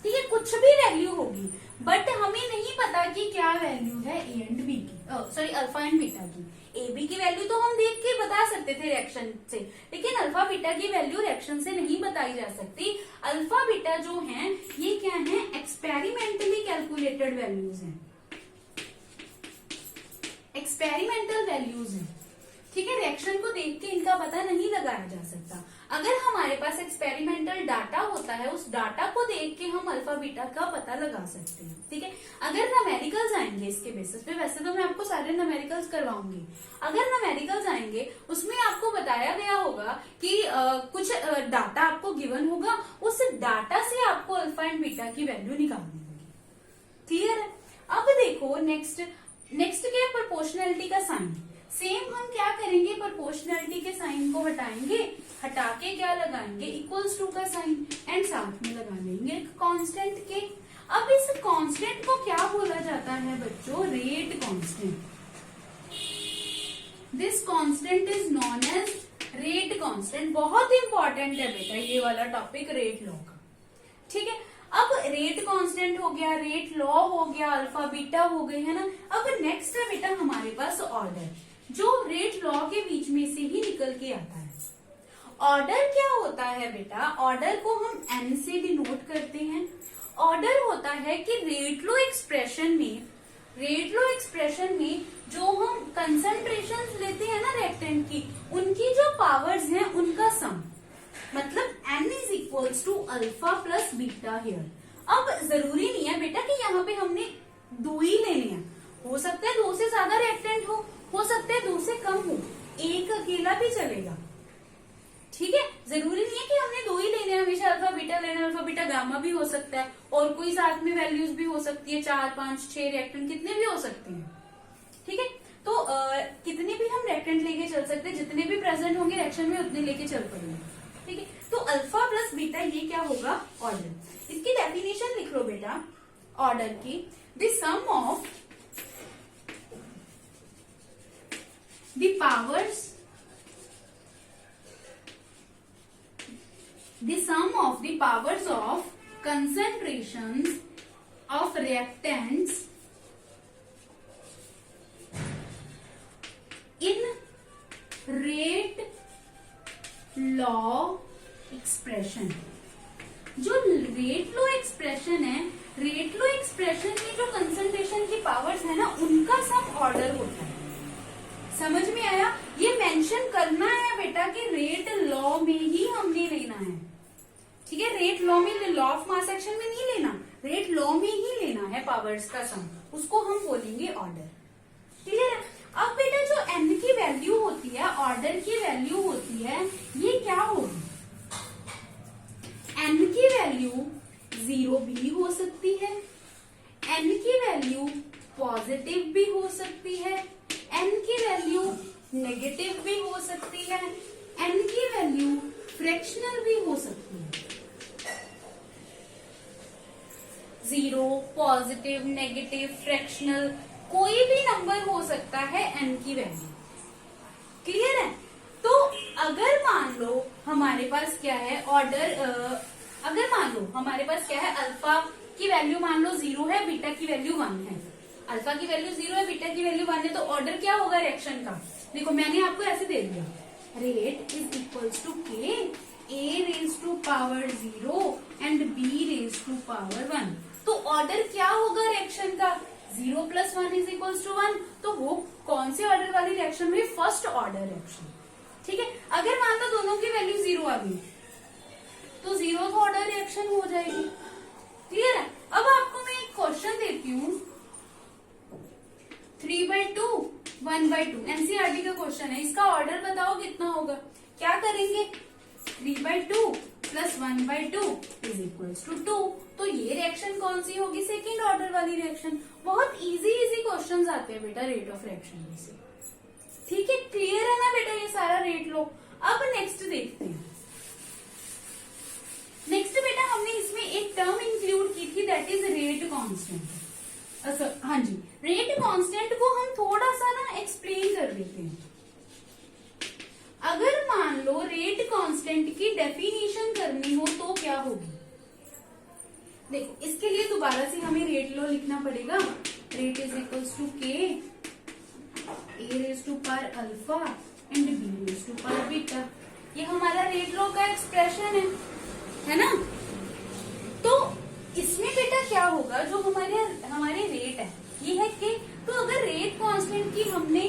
ठीक है, कुछ भी वैल्यू होगी, बट हमें नहीं पता कि क्या वैल्यू है ए एंड बी की, सॉरी अल्फा एंड बीटा की। ए बी की वैल्यू तो हम देख के बता सकते थे रिएक्शन से, लेकिन अल्फा बीटा की वैल्यू रिएक्शन से नहीं बताई जा सकती। अल्फा बीटा जो हैं ये क्या है, एक्सपेरिमेंटली कैलकुलेटेड वैल्यूज हैं, एक्सपेरिमेंटल वैल्यूज हैं। ठीक है, रिएक्शन को देख के इनका पता नहीं लगाया जा सकता। अगर हमारे पास एक्सपेरिमेंटल डाटा होता है, उस डाटा को देख के हम अल्फा बीटा का पता लगा सकते हैं। ठीक है, अगर न्यूमेरिकल्स आएंगे इसके बेसिस पे, वैसे तो मैं आपको सारे न्यूमेरिकल्स करवाऊंगी, अगर न्यूमेरिकल्स आएंगे उसमें आपको बताया गया होगा कि कुछ डाटा आपको गिवन होगा, उस डाटा से आपको अल्फा एंड बीटा की वैल्यू निकालनी होगी। क्लियर है। अब देखो नेक्स्ट क्या है, प्रोपोर्शनैलिटी का साइन। सेम हम क्या करेंगे, प्रोपोर्शनैलिटी के साइन को हटाएंगे, हटा के क्या लगाएंगे, इक्वल्स टू का साइन एंड साथ में लगा लेंगे कांस्टेंट के। अब इस कांस्टेंट को क्या बोला जाता है बच्चों, rate constant. This constant is known as rate constant. बहुत इंपॉर्टेंट है बेटा ये वाला टॉपिक रेट लॉ का। ठीक है, अब रेट कांस्टेंट हो गया, रेट लॉ हो गया, अल्फा बीटा हो गए, है ना। अब नेक्स्ट है बेटा हमारे पास ऑर्डर, जो रेट लॉ के बीच में से ही निकल के आता है। ऑर्डर क्या होता है बेटा, ऑर्डर को हम एन से डिनोट करते हैं। ऑर्डर होता है कि रेट लॉ एक्सप्रेशन में जो हम कंसंट्रेशन लेते हैं ना रिएक्टेंट की, उनकी जो पावर्स हैं उनका सम, मतलब n is equals to alpha plus beta here. अब जरूरी नहीं है बेटा कि यहाँ पे हमने 2 ही लेने हैं, हो सकता है 2 से ज्यादा रिएक्टेंट हो सकता है 2 से कम हो, एक अकेला भी चलेगा। ठीक है, जरूरी नहीं है कि हमने 2 ही लेने हैं हमेशा, अल्फा बीटा लेना, अल्फा बीटा गामा भी हो सकता है, और कोई साथ में वैल्यूज भी हो सकती है, 4 5 6 रिएक्टेंट कितने भी हो सकते हैं। ठीक है, तो कितने भी हम रिएक्टेंट लेके चल सकते हैं, जितने भी प्रेजेंट होंगे रिएक्शन में उतने लेके चल पड़ेंगे। ठीक है, तो अल्फा प्लस बीटा ये क्या होगा, ऑर्डर। इसकी डेफिनेशन लिख लो बेटा ऑर्डर की, the sum of the powers, the sum of the powers of concentrations of reactants in rate law expression। जो रेट लॉ एक्सप्रेशन है, रेट लॉ एक्सप्रेशन में जो कंसंट्रेशन की पावर्स है ना, उनका सम ऑर्डर होता है। समझ में आया? ये मेंशन करना है बेटा कि रेट लॉ में ही हमने लेना है। ठीक है, रेट लॉ में, लॉ ऑफ मास एक्शन में नहीं लेना, रेट लॉ में ही लेना है पावर्स का सम, उसको हम बोलेंगे ऑर्डर। क्लियर है? अब बेटा जो n की वैल्यू होती है, ऑर्डर की वैल्यू होती है, ये क्या होगी, n की वैल्यू 0 भी हो सकती है, n की वैल्यू पॉजिटिव भी हो सकती है, n की वैल्यू नेगेटिव भी हो सकती है, n की वैल्यू फ्रैक्शनल भी हो सकती है। 0, पॉजिटिव, नेगेटिव, फ्रैक्शनल, कोई भी नंबर हो सकता है n की वैल्यू। क्लियर है? तो अगर मान लो हमारे पास क्या है ऑर्डर, अगर मान लो हमारे पास क्या है, अल्फा की वैल्यू मान लो 0 है, बीटा की वैल्यू 1 है, अल्फा की वैल्यू 0 है, बीटा की वैल्यू 1 है, तो ऑर्डर क्या होगा रिएक्शन का? देखो मैंने आपको ऐसे दे दिया, rate is equals to K a raise to power 0 and b raise to power 1। तो ऑर्डर क्या होगा रिएक्शन का? 0 + 1 इज इक्वल्स टू 1। तो वो कौन से ऑर्डर वाली रिएक्शन हुई? First order reaction. ठीक है, अगर मान लो दोनों की वैल्यू 0 आ गई तो 0th ऑर्डर रिएक्शन हो जाएगी। क्लियर है? अब आपको मैं एक क्वेश्चन देती हूँ, 3/2 1/2 एनसीईआरटी का क्वेश्चन है, इसका ऑर्डर बताओ कितना होगा? क्या करेंगे? 3/2 + 1/2 इज इक्वल्स टू 2। तो ये रिएक्शन कौन सी होगी? सेकेंड ऑर्डर वाली रिएक्शन। बहुत इजी क्वेश्चंस आते हैं बेटा रेट ऑफ रिएक्शन में से। ठीक है, क्लियर है ना बेटा ये सारा रेट लो। अब नेक्स्ट देखते हैं। नेक्स्ट बेटा हमने इसमें एक टर्म इंक्लूड की थी, दैट इज रेट कांस्टेंट। हाँ जी, रेट कांस्टेंट को हम थोड़ा सा ना एक्सप्लेन कर देते हैं। अगर मान लो रेट कांस्टेंट की डेफिनेशन करनी हो तो क्या होगी? देखो इसके लिए दोबारा से हमें रेट लॉ लिखना पड़ेगा। Rate is equals to K a raise to power alpha and b raise to power beta. ये हमारा रेट लॉ का एक्सप्रेशन है ना? तो इसमें बेटा क्या होगा, जो हमारे रेट है ये है कि, तो अगर रेट कांस्टेंट की हमने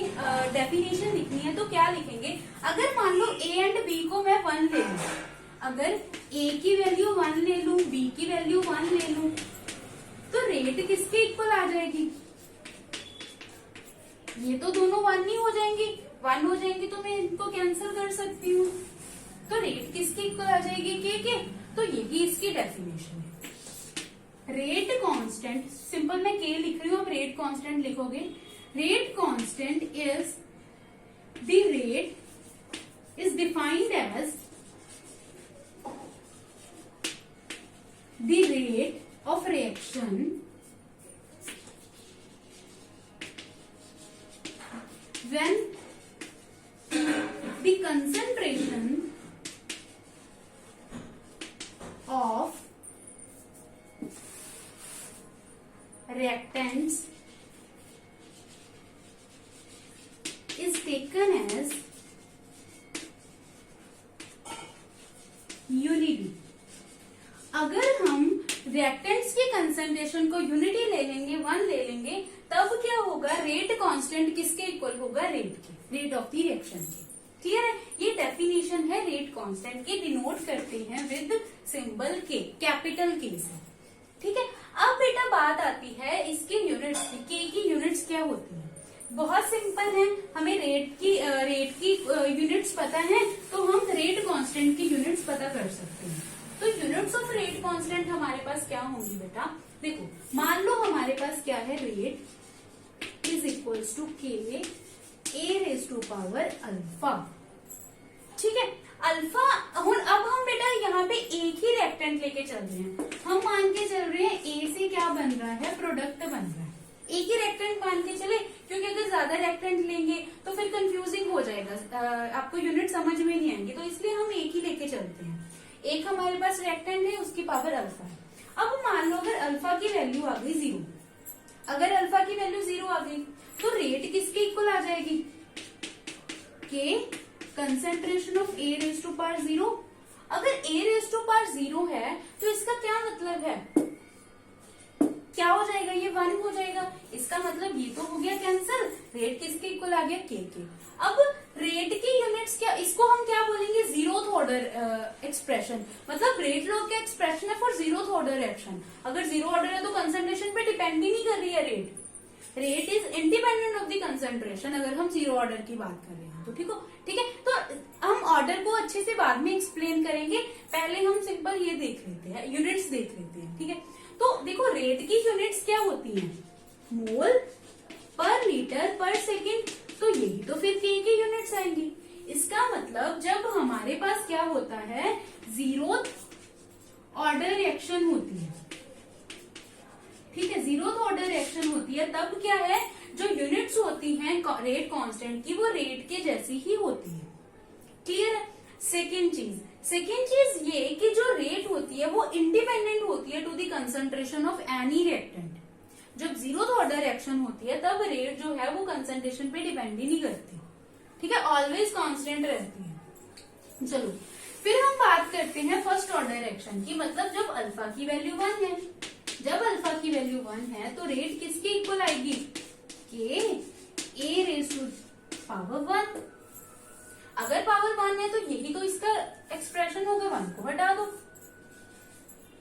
डेफिनेशन लिखनी है तो क्या लिखेंगे? अगर मान लो a एंड b को मैं 1 ले लूं, अगर a की वैल्यू 1 ले लूं, b की वैल्यू 1 ले लूं, तो रेट किसके इक्वल आ जाएगी? ये तो दोनों 1 ही हो जाएंगी, 1 हो जाएंगी तो मैं इनको कैंसिल कर सकती हूँ। तो रेट किसके इक्वल आ जाएगी? के। तो यही इसकी डेफिनेशन है। रेट कांस्टेंट, सिंपल मैं के लिख रही हूँ, अब रेट कांस्टेंट लिखोगे। Rate constant is the rate is defined as the rate of reaction when the concentration of reactants is taken as unity। अगर हम रिएक्टेंट्स की कंसेंट्रेशन को यूनिटी ले लेंगे, 1 ले लेंगे, तब क्या होगा? रेट कांस्टेंट किसके इक्वल होगा? रेट के, रेट ऑफ द रिएक्शन के। क्लियर है? ये डेफिनेशन है रेट कांस्टेंट की, डिनोट करते हैं विद सिंबल के, कैपिटल के से। ठीक है। अब बेटा बात आती है इसके यूनिट्स की, के की यूनिट्स क्या होती है। बहुत सिंपल है, हमें रेट की यूनिट्स पता है तो हम रेट कांस्टेंट की यूनिट्स पता कर सकते हैं। तो यूनिट्स ऑफ रेट कांस्टेंट हमारे पास क्या होंगी बेटा, देखो मान लो हमारे पास क्या है, रेट इज इक्वल्स टू के ए रेज टू पावर अल्फा। ठीक है, अल्फा। अब हम बेटा यहाँ पे एक ही रेक्टेंट लेके चल रहे हैं, हम मान के चल रहे हैं ए से क्या बन रहा है, प्रोडक्ट बन रहा है। एक ही रेक्टेंट मान के चले, क्योंकि अगर ज्यादा रेक्टेंट लेंगे तो फिर कंफ्यूजिंग हो जाएगा, आपको यूनिट समझ में नहीं आएंगे, तो इसलिए हम एक ही लेके चलते हैं। एक हमारे पास रेक्टेंट है, उसकी पावर अल्फा है। अब मान लो अगर अल्फा की वैल्यू आ गई 0, अगर अल्फा की वैल्यू 0 आ गई तो रेट किसके इक्वल आ जाएगी, के concentration of A raise to power 0। अगर ए रेज टू पावर 0 है तो इसका क्या मतलब है, क्या हो जाएगा, ये 1 हो जाएगा। इसका मतलब ये तो हो गया कैंसिल, रेट किसके इक्वल आ गया, के। अब रेट की यूनिट्स क्या, इसको हम क्या बोलेंगे, जीरोथ ऑर्डर एक्सप्रेशन। मतलब रेट लॉ का एक्सप्रेशन है फॉर जीरोथ ऑर्डर एक्शन। अगर जीरो ऑर्डर है तो कंसंट्रेशन पे डिपेंड ही नहीं कर रही है rate, rate is independent of the concentration. अगर हम जीरो ऑर्डर की बात कर रहे हैं तो ठीक है। तो हम ऑर्डर को अच्छे से बाद में एक्सप्लेन करेंगे, पहले हम सिंपल ये देख लेते हैं, यूनिट्स देख लेते हैं। ठीक है, तो देखो रेट की यूनिट्स क्या होती हैं, मोल पर लीटर पर सेकेंड। तो यही तो फिर के की यूनिट्स आएंगी। इसका मतलब जब हमारे पास क्या होता है, जीरोथ ऑर्डर रिएक्शन होती है, ठीक है, जीरोथ ऑर्डर रिएक्शन होती है, तब क्या है, जो यूनिट्स होती हैं रेट कांस्टेंट की, वो रेट के जैसी ही होती है। क्लियर है। सेकेंड चीज ये कि जो रेट होती है वो इंडिपेंडेंट होती है to the concentration of any reactant. जब जीरोथ ऑर्डर रिएक्शन होती है तब रेट जो है वो कंसंट्रेशन पे डिपेंड ही नहीं करती। ठीक है, ऑलवेज कांस्टेंट रहती है। चलो फिर हम बात करते हैं फर्स्ट ऑर्डर रिएक्शन की, मतलब जब अल्फा की वैल्यू 1 है, जब अल्फा की वैल्यू 1 है तो रेट किसके इक्वल आएगी, के ए रेज टू पावर 1। अगर पावर 1 है तो यही तो इसका एक्सप्रेशन होगा, 1 को हटा दो,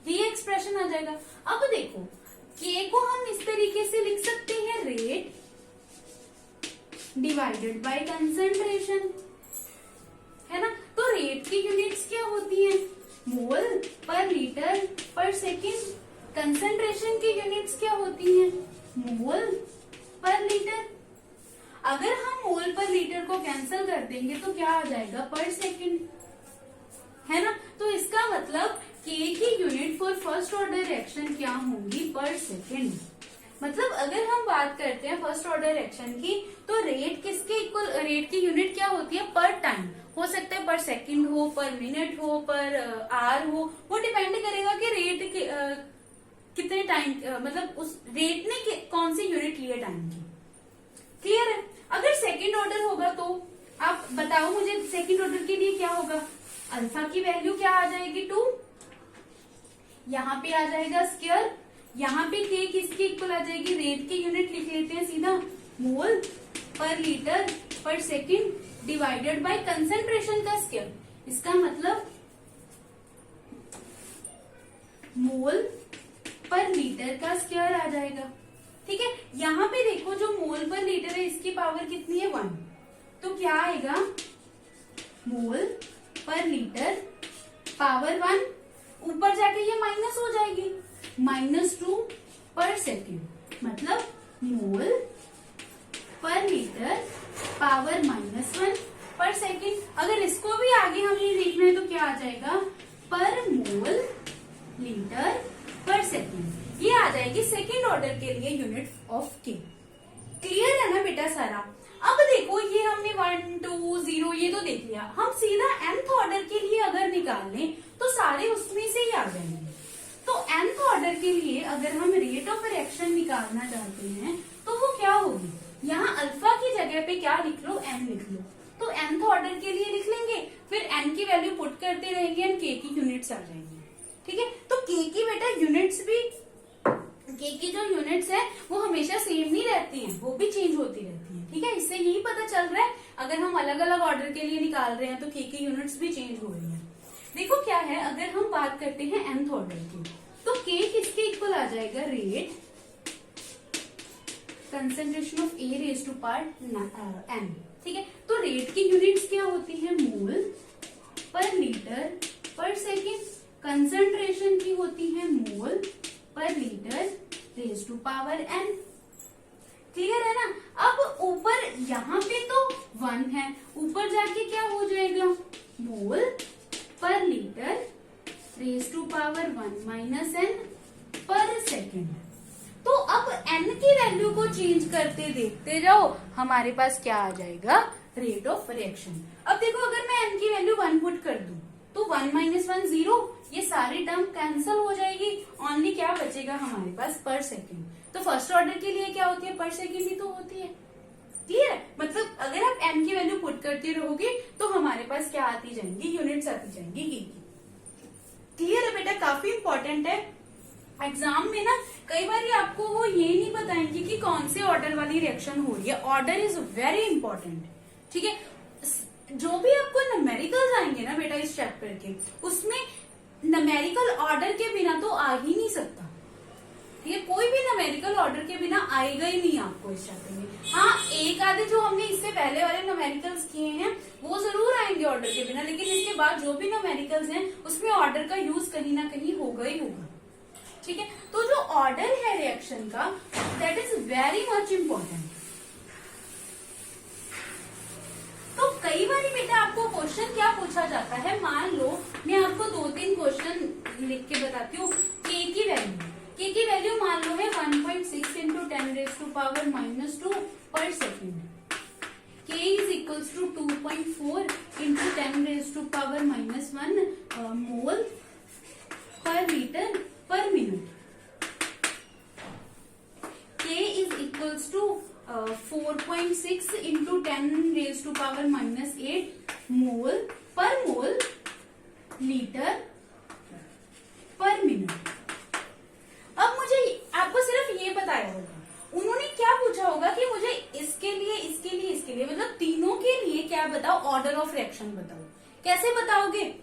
ये एक्सप्रेशन आ जाएगा। अब देखो के को हम इस तरीके से लिख सकते हैं, रेट डिवाइडेड बाय कंसंट्रेशन, है ना। तो रेट की यूनिट्स क्या होती हैं, मोल पर लीटर पर सेकेंड। कंसंट्रेशन की यूनिट्स क्या होती हैं, मोल पर लीटर। अगर हम मोल पर लीटर को कैंसिल कर देंगे तो क्या आ जाएगा, पर सेकेंड, है ना। तो इसका मतलब के की unit for first order reaction क्या होंगी, पर सेकेंड। मतलब अगर हम बात करते हैं फर्स्ट ऑर्डर रिएक्शन की, तो रेट किसके इक्वल, रेट की यूनिट क्या होती है, पर टाइम। हो सकता है पर सेकेंड हो, पर मिनट हो, पर आवर हो, वो डिपेंड करेगा कि रेट कितने टाइम, मतलब उस रेट ने कौन सी यूनिट ली है टाइम की। क्लियर है। अगर सेकेंड ऑर्डर होगा तो आप बताओ मुझे, सेकेंड ऑर्डर के लिए क्या होगा, अल्फा की वैल्यू क्या आ जाएगी, 2, यहाँ पे आ जाएगा स्क्वायर, यहाँ पे के किसके इक्वल आ जाएगी, रेट की यूनिट लिख लेते हैं सीधा, मोल पर लीटर पर सेकेंड डिवाइडेड बाय कंसंट्रेशन का स्क्वायर। इसका मतलब मोल पर लीटर का स्क्वायर आ जाएगा। ठीक है, यहाँ पे देखो जो मोल पर लीटर है इसकी पावर कितनी है, 1, तो क्या आएगा, मोल पर लीटर पावर 1, ऊपर जाके ये माइनस हो जाएगी, -2 पर सेकेंड, मतलब मोल पर लीटर पावर -1 पर सेकेंड। अगर इसको भी आगे हमें लिखना है तो क्या आ जाएगा, पर मोल लीटर पर सेकेंड। ये आ जाएगी सेकेंड ऑर्डर के लिए यूनिट ऑफ के। क्लियर है ना बेटा सारा। अब देखो ये हमने 1, 2, 0 ये तो देख लिया, हम सीधा nth ऑर्डर के लिए अगर निकाल लें तो सारे उसमें से ही आ जाएंगे। तो nth ऑर्डर के लिए अगर हम रेट ऑफ रिएक्शन निकालना चाहते हैं तो वो क्या होगी, यहाँ अल्फा की जगह पे क्या लिख लो, n लिख लो। तो nth ऑर्डर के लिए लिख लेंगे, फिर n की वैल्यू पुट करते रहेंगे एंड k की यूनिट्स आ जाएंगी। ठीक है, तो k की बेटा यूनिट्स भी, के की जो यूनिट्स है वो हमेशा सेम नहीं रहती हैं, वो भी चेंज होती रहती हैं। ठीक है, इससे यही पता चल रहा है अगर हम अलग अलग ऑर्डर के लिए निकाल रहे हैं तो के की यूनिट्स भी चेंज हो रही हैं। देखो क्या है, अगर हम बात करते हैं nth ऑर्डर की, तो K किसके इक्वल आ जाएगा, rate concentration of A raise to power n। ठीक है, तो रेट की यूनिट्स क्या होती है, मोल पर लीटर पर सेकेंड, कंसेंट्रेशन की होती है mole per litre raise to power n। Clear है ना। अब ऊपर यहाँ पे तो 1 है, ऊपर जाके क्या हो जाएगा, mole per litre raise to power 1 minus n per second. तो अब n की वैल्यू को चेंज करते देखते जाओ, हमारे पास क्या आ जाएगा, रेट ऑफ रिएक्शन। अब देखो अगर मैं n की वैल्यू 1 पुट कर दूं तो 1 माइनस 1 0, ये सारी टर्म कैंसिल हो जाएगी, ओनली क्या बचेगा हमारे पास, पर सेकेंड। तो फर्स्ट ऑर्डर के लिए क्या होती है, पर सेकेंड ही तो होती है। क्लियर, मतलब अगर आप n की वैल्यू पुट करते रहोगे तो हमारे पास क्या आती जाएंगी, यूनिट्स आती जाएंगी की। क्लियर है बेटा, काफी इंपॉर्टेंट है। एग्जाम में ना कई बार आपको वो ये नहीं बताएंगे कि कौन से ऑर्डर वाली रिएक्शन हो रही है। Order is very important. ठीक है, जो भी आपको न्यूमेरिकल्स आएंगे ना बेटा इस चैप्टर के, उसमें न्यूमेरिकल ऑर्डर के बिना तो आ ही नहीं सकता। ठीक है, कोई भी न्यूमेरिकल ऑर्डर के बिना आएगा ही नहीं आपको इस चैप्टर में। हाँ, एक आधे जो हमने इससे पहले वाले न्यूमेरिकल्स किए हैं वो जरूर आएंगे ऑर्डर के बिना, लेकिन इसके बाद जो भी न्यूमेरिकल्स हैं उसमें ऑर्डर का यूज कहीं ना कहीं होगा ही होगा। ठीक है, तो जो ऑर्डर है रिएक्शन का, that is very much important. तो कई बार बेटा आपको क्वेश्चन क्या पूछा जाता है, मान लो मैं आपको 2-3 क्वेश्चन लिख के बताती हूँ। के की वैल्यू मान लो है 1.6 into 10 raise to power -2 per second. K is equals to 2.4 into 10 raise to power -1 mole per litre per minute. K is equals to 4.6 into 10 raise to power -8 mole litre per minute. अब मुझे आपको सिर्फ ये बताया होगा, उन्होंने क्या पूछा होगा कि मुझे इसके लिए मतलब तीनों के लिए क्या बताओ, ऑर्डर ऑफ रिएक्शन बताओ। कैसे बताओगे,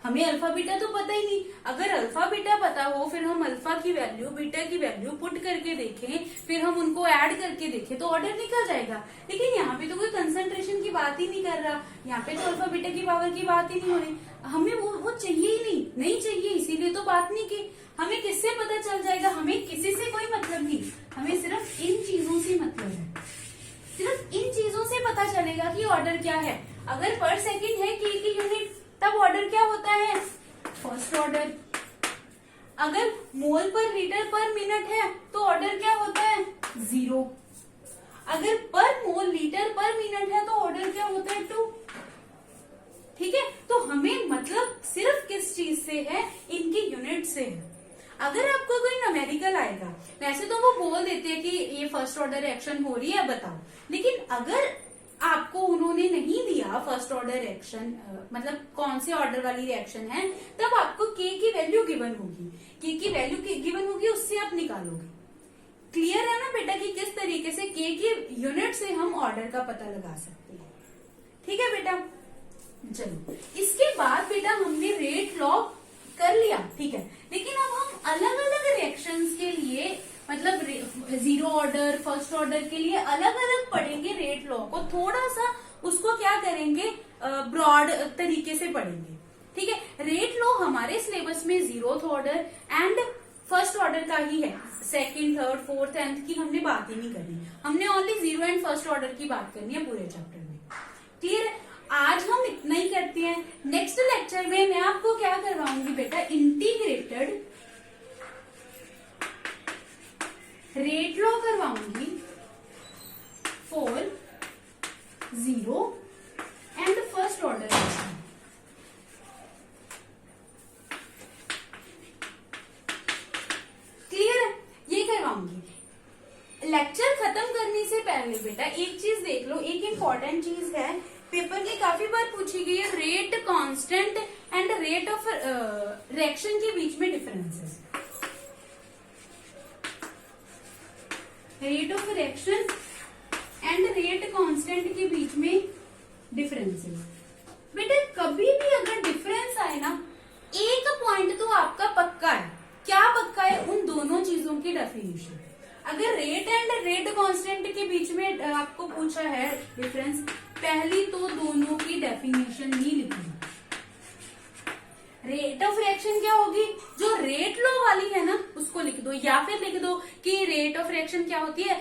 हमें अल्फा बीटा तो पता ही नहीं। अगर अल्फा बीटा पता हो, फिर हम अल्फा की वैल्यू बीटा की वैल्यू पुट करके देखें, फिर हम उनको ऐड करके देखें तो ऑर्डर निकल जाएगा। लेकिन यहाँ पे तो कोई कंसंट्रेशन की बात ही नहीं कर रहा, यहाँ पे तो अल्फा बीटा की पावर की बात ही नहीं हो रही। हमें वो चाहिए ही नहीं चाहिए, इसीलिए तो बात नहीं की। हमें किससे पता चल जाएगा, हमें किसी से कोई मतलब नहीं, हमें सिर्फ इन चीजों से मतलब है। सिर्फ इन चीजों से पता चलेगा कि ऑर्डर क्या है। अगर पर सेकेंड है K की यूनिट, तब ऑर्डर क्या होता है, फर्स्ट ऑर्डर। अगर मोल पर लीटर पर मिनट है तो ऑर्डर क्या होता है, 0। अगर पर मोल लीटर पर मिनट है तो ऑर्डर क्या होता है, 2। ठीक है, तो हमें मतलब सिर्फ किस चीज से है, इनकी यूनिट से है। अगर आपको कोई न्यूमेरिकल आएगा, वैसे तो वो बोल देते हैं कि ये फर्स्ट ऑर्डर रिएक्शन हो रही है बताओ, लेकिन अगर आपको उन्होंने नहीं दिया फर्स्ट ऑर्डर रिएक्शन, मतलब कौन से ऑर्डर वाली रिएक्शन है, तब आपको K की वैल्यू गिवन होगी। K की वैल्यू गिवन होगी, उससे आप निकालोगे। क्लियर है ना बेटा कि किस तरीके से K की यूनिट से हम ऑर्डर का पता लगा सकते हैं। ठीक है बेटा, चलो इसके बाद बेटा हमने रेट लॉ कर लिया, ठीक है। लेकिन अब हम अलग अलग रिएक्शंस के लिए, मतलब 0 ऑर्डर फर्स्ट ऑर्डर के लिए अलग अलग पढ़ेंगे रेट लॉ को। थोड़ा सा उसको क्या करेंगे, ब्रॉड तरीके से पढ़ेंगे। ठीक है, रेट लॉ हमारे सिलेबस में 0th order and first order का ही है। सेकंड, थर्ड, फोर्थ, एंथ की हमने बात ही नहीं करनी, हमने ओनली 0 एंड फर्स्ट ऑर्डर की बात करनी है पूरे चैप्टर में। क्लियर है, आज हम इतना ही करते हैं। नेक्स्ट लेक्चर में मैं आपको क्या करवाऊंगी बेटा, इंटीग्रेटेड रेट लॉ करवाऊंगी for 0 and first order. Clear है, ये करवाऊंगी। लेक्चर खत्म करने से पहले बेटा एक चीज देख लो, एक इम्पॉर्टेंट चीज है, पेपर में काफी बार पूछी गई है, rate constant and rate of reaction के बीच में differences. Rate of reaction and rate constant के बीच में डिफरेंसेस। बेटा कभी भी अगर डिफरेंस आए ना, एक पॉइंट तो आपका पक्का है। क्या पक्का पूछा है डिफरेंस, पहली तो दोनों की डेफिनेशन ही लिखो। रेट ऑफ रिएक्शन क्या होगी, जो रेट लॉ वाली है ना उसको लिख दो, या फिर लिख दो कि रेट ऑफ रिएक्शन क्या होती है,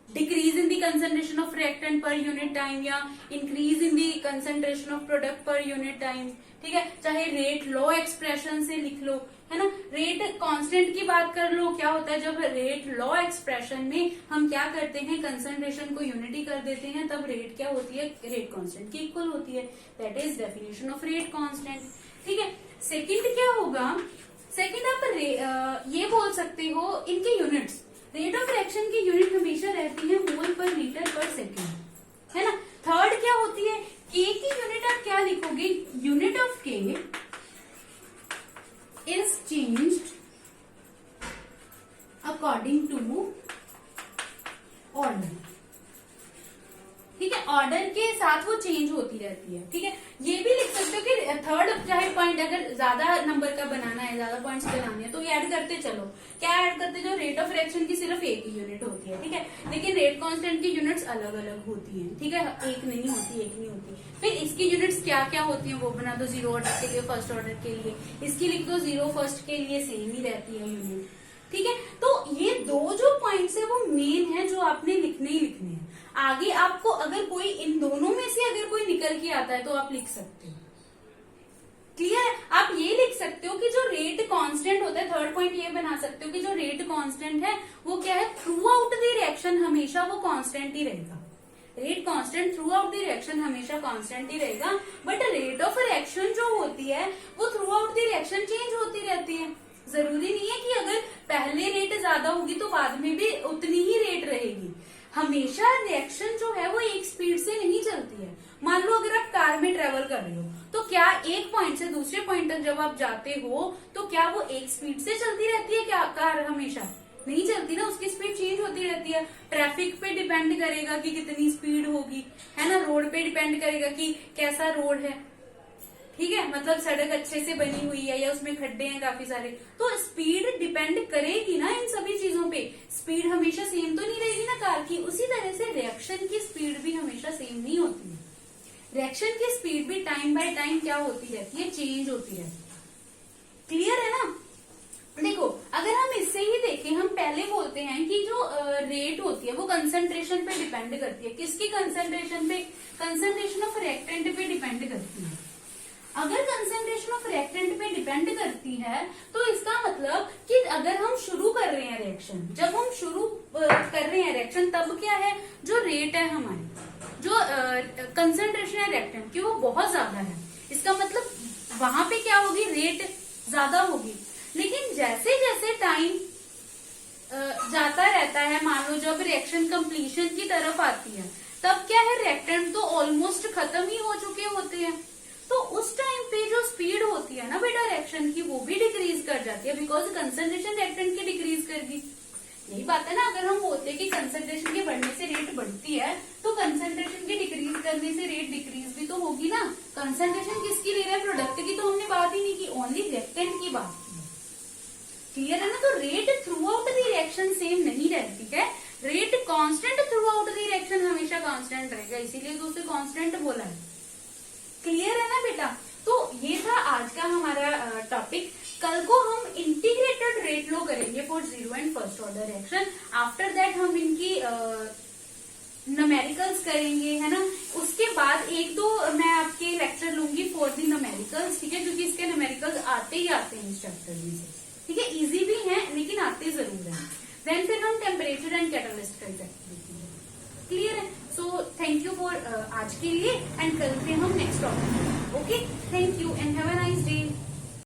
decrease in the concentration of reactant per unit time या increase in the concentration of product per unit time. ठीक है, चाहे रेट लॉ एक्सप्रेशन से लिख लो, है ना। रेट कांस्टेंट की बात कर लो, क्या होता है जब रेट लॉ एक्सप्रेशन में हम क्या करते हैं, कंसंट्रेशन को यूनिटी कर देते हैं, तब रेट क्या होती है, रेट कांस्टेंट की इक्वल होती है। That is definition of rate constant. ठीक है, सेकंड क्या होगा, सेकंड आप ये बोल सकते हो इनके यूनिट्स, रेट ऑफ रिएक्शन की यूनिट हमेशा रहती है मोल पर लीटर पर सेकेंड, है ना। थर्ड क्या होती है, के की यूनिट आप क्या लिखोगे, यूनिट ऑफ के is changed according to order। ठीक है, ऑर्डर के साथ वो चेंज होती रहती है। ठीक है, ये भी लिख सकते हो कि थर्ड चाहे पॉइंट अगर ज्यादा नंबर का बनाना है, ज्यादा पॉइंट्स बनाने हैं तो ये ऐड करते चलो। क्या ऐड करते जो रेट ऑफ रिएक्शन की सिर्फ एक ही यूनिट होती है। ठीक है, लेकिन रेट कांस्टेंट की यूनिट्स अलग अलग होती हैं। ठीक है, एक नहीं होती। फिर इसकी यूनिट्स क्या क्या होती हैं वो बना दो, 0 ऑर्डर के लिए, फर्स्ट ऑर्डर के लिए इसकी लिख दो 0, फर्स्ट के लिए सेम ही रहती है यूनिट। ठीक है, तो ये दो जो पॉइंट्स है वो मेन है जो आपने लिखने ही लिखने हैं। आगे आपको अगर कोई इन दोनों में से अगर कोई निकल के आता है तो आप लिख सकते हो। क्लियर है, आप ये लिख सकते हो कि जो रेट कांस्टेंट होता है, थर्ड पॉइंट ये बना सकते हो कि जो रेट कांस्टेंट है वो क्या है, थ्रू आउट द रिएक्शन हमेशा वो कांस्टेंट ही रहेगा। Rate constant through out the reaction हमेशा कांस्टेंट ही रहेगा, बट रेट ऑफ रिएक्शन जो होती है वो through out the reaction change होती रहती है। जरूरी नहीं है कि अगर पहले रेट ज्यादा होगी तो बाद में भी उतनी ही रेट रहेगी। हमेशा रिएक्शन जो है वो एक स्पीड से नहीं चलती है। मान लो अगर आप कार में ट्रेवल कर रहे हो तो क्या एक पॉइंट से दूसरे पॉइंट तक जब आप जाते हो तो क्या वो एक स्पीड से चलती रहती है, क्या कार हमेशा नहीं चलती ना, उसकी स्पीड चेंज होती रहती है। ट्रैफिक पे डिपेंड करेगा कि कितनी स्पीड होगी, है ना। रोड पे डिपेंड करेगा कि कैसा रोड है। ठीक है, मतलब सड़क अच्छे से बनी हुई है या उसमें खड्डे हैं काफी सारे, तो स्पीड डिपेंड करेगी ना इन सभी चीजों पे। स्पीड हमेशा सेम तो नहीं रहेगी ना कार की। उसी तरह से रिएक्शन की स्पीड भी हमेशा सेम नहीं होती है। रिएक्शन की स्पीड भी टाइम बाय टाइम क्या होती रहती है, चेंज होती रहती है। क्लियर है ना। देखो, अगर हम इससे ही देखें, हम पहले बोलते हैं कि जो रेट होती है वो कंसंट्रेशन पे डिपेंड करती है। किसकी कंसंट्रेशन पे, कंसंट्रेशन ऑफ रिएक्टेंट पे डिपेंड करती है। अगर कंसंट्रेशन ऑफ रिएक्टेंट पे डिपेंड करती है तो इसका मतलब कि अगर हम शुरू कर रहे हैं रिएक्शन, जब हम शुरू कर रहे हैं रिएक्शन तब क्या है, जो रेट है हमारी, जो कंसंट्रेशन है रिएक्टेंट की वो बहुत ज्यादा है। इसका मतलब वहां पे क्या होगी, रेट ज्यादा होगी। लेकिन जैसे जैसे टाइम जाता रहता है, मान लो जब रिएक्शन कंप्लीशन की तरफ आती है तब क्या है, रिएक्टेंट तो ऑलमोस्ट खत्म ही हो चुके होते हैं। तो उस टाइम पे जो स्पीड होती है ना बेटा रिएक्शन की वो भी डिक्रीज कर जाती है, बिकॉज कंसंट्रेशन रिएक्टेंट की डिक्रीज करगी। यही बात है ना, अगर हम बोलते हैं कि कंसंट्रेशन के बढ़ने से रेट बढ़ती है तो कंसंट्रेशन के डिक्रीज करने से रेट डिक्रीज भी तो होगी ना। कंसंट्रेशन किसकी ले रहा है, प्रोडक्ट की तो हमने बात ही नहीं की, ओनली रिएक्टेंट की बात की। क्लियर है ना। तो rate through out the reaction same नहीं रहती है। Rate constant through out the reaction हमेशा कांस्टेंट रहेगा, इसीलिए तो उसे कांस्टेंट बोला है। क्लियर है ना बेटा। तो ये था आज का हमारा टॉपिक। कल को हम इंटीग्रेटेड रेट लॉ करेंगे for 0 and first order reaction. After that हम इनकी न्यूमेरिकल्स करेंगे, है ना। उसके बाद एक दो मैं आपके लेक्चर लूंगी फॉर द न्यूमेरिकल्स, ठीक है, क्योंकि इसके न्यूमेरिकल्स आते ही आते हैं इस चैप्टर में से। ठीक है, इजी भी हैं लेकिन आते जरूर हैं। देन फिर हम टेम्परेचर एंड कैटलिस्ट का देखेंगे। क्लियर है। सो थैंक यू फॉर आज के लिए, एंड कल फिर हम next topic. Okay, thank you and have a nice day.